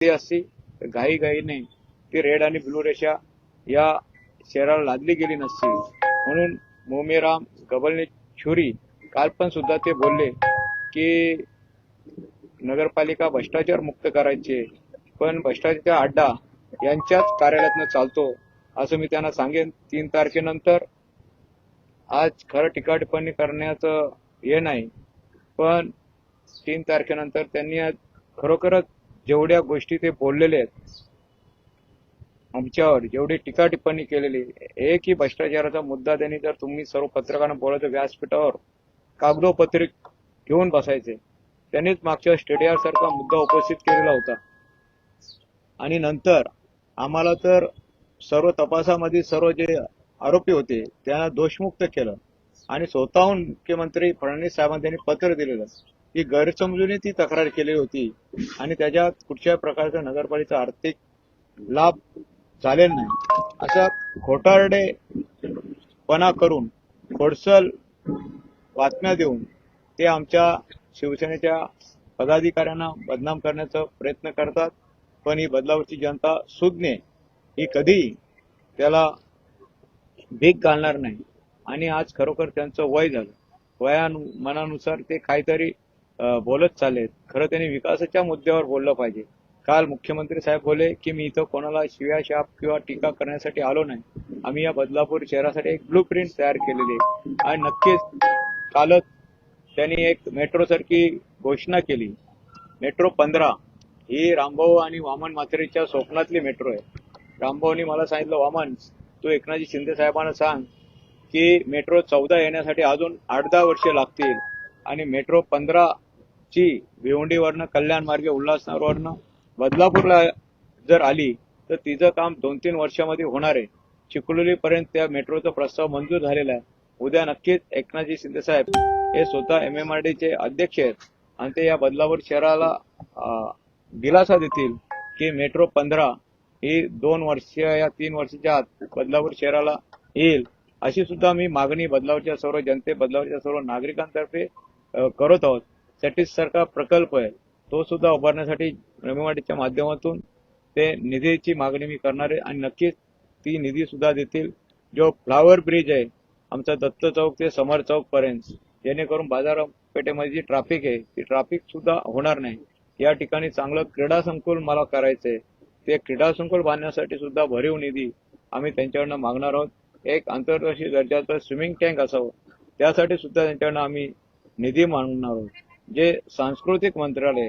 असती तर घाईघाईने ती रेड आणि ब्लू रेषा या शहराला लादली गेली नसती। म्हणून मोमेराम गबलने छुरी काल पण सुद्धा ते बोलले की नगरपालिका भ्रष्टाचार मुक्त करायची, पण भ्रष्टाचार अड्डा यांच्याच कार्यालयातनं चालतो असं मी त्यांना सांगेन। 3 तारखेनंतर आज खरं टीकाटिप्पणी करण्याचं हे नाही, पण 3 तारखेनंतर त्यांनी आज खरोखरच जेवढ्या गोष्टी ते बोललेले आहेत आमच्यावर, जेवढी टीका टिप्पणी केलेली, एकही भ्रष्टाचाराचा मुद्दा त्यांनी जर तुम्ही सर्व पत्रकारांना बोलायचं व्यासपीठावर कागदोपत्री घेऊन बसायचे, त्यांनीच मागच्या स्टेडियर सारखा मुद्दा उपस्थित केलेला होता। आणि नंतर आम्हाला तर सर्व तपासामध्ये सर्व जे आरोपी होते त्यांना दोषमुक्त केलं आणि स्वतःहून मुख्यमंत्री फडणवीस साहेबांनी त्यांनी पत्र दिलेलं की गैरसमजुने ती तक्रार केली होती आणि त्याच्यात कुठच्याही प्रकारचा नगरपालिकेचा आर्थिक लाभ झालेला नाही, असा खोटारडेपणा करून खोडसल बातम्या देऊन ते आमच्या शिवसेनेच्या पदाधिकाऱ्यांना बदनाम करण्याचा प्रयत्न करतात। पण ही बदलावरची जनता सुज्ञ, ही कधी त्याला भीक घालणार नाही। आणि आज खरोखर त्यांचं वय झालं, मनानुसार ते काहीतरी बोलत चाललेत। खरं त्यांनी विकासाच्या मुद्द्यावर बोललं पाहिजे। काल मुख्यमंत्री साहेब बोले की मी इथं कोणाला शिव्या शाप किंवा टीका करण्यासाठी आलो नाही, आम्ही या बदलापूर शहरासाठी एक ब्लूप्रिंट तयार केलेली आहे। आणि नक्कीच कालच त्यांनी एक मेट्रो सारखी घोषणा केली, मेट्रो 15 ही रामभाऊ आणि वामन म्हात्रेच्या स्वप्नातली मेट्रो आहे। रामभाऊनी मला सांगितलं, वामन तू एकनाथजी शिंदे साहेबांना सांग की मेट्रो 14 येण्यासाठी अजून 8-10 वर्षे लागतील आणि मेट्रो 15 ची भिवंडीवरनं कल्याण मार्गे उल्हासनगरवरनं बदलापूरला जर आली तर तिचं काम 2-3 वर्षामध्ये होणार आहे। चिखलोलीपर्यंत त्या मेट्रोचा प्रस्ताव मंजूर झालेला आहे। उद्या नक्कीच एकनाथजी शिंदे साहेब हे स्वतः MMRDचे अध्यक्ष आहेत आणि ते या बदलापूर शहराला दिलासा देतील की मेट्रो 15 ही 2 वर्ष या 3 वर्षाच्या आत बदलापूर शहराला येईल, अशी सुद्धा मी मागणी बदलापूरच्या सर्व जनते, बदलापूरच्या सर्व नागरिकांतर्फे करत आहोत। सरकार प्रकल्प आहे तो सुद्धा उभारण्यासाठी MMRDच्या माध्यमातून ते निधीची मागणी मी करणार आहे आणि नक्कीच ती निधी सुद्धा देतील। जो फ्लावर ब्रिज आहे आमचा दत्त चौक ते समर चौक पर्यंत, जेणेकरून बाजारपेठेमध्ये जी ट्रॅफिक आहे ती ट्रॅफिक सुद्धा होणार नाही। या ठिकाणी चांगलं क्रीडा संकुल मला करायचंय, ते क्रीडा संकुल बांधण्यासाठी सुद्धा भरीव निधी आम्ही त्यांच्याकडनं मागणार आहोत। एक आंतरराष्ट्रीय दर्जाचं स्विमिंग टँक असावं त्यासाठी सुद्धा त्यांच्याकडनं आम्ही निधी मागणार आहोत। जे सांस्कृतिक मंत्रालय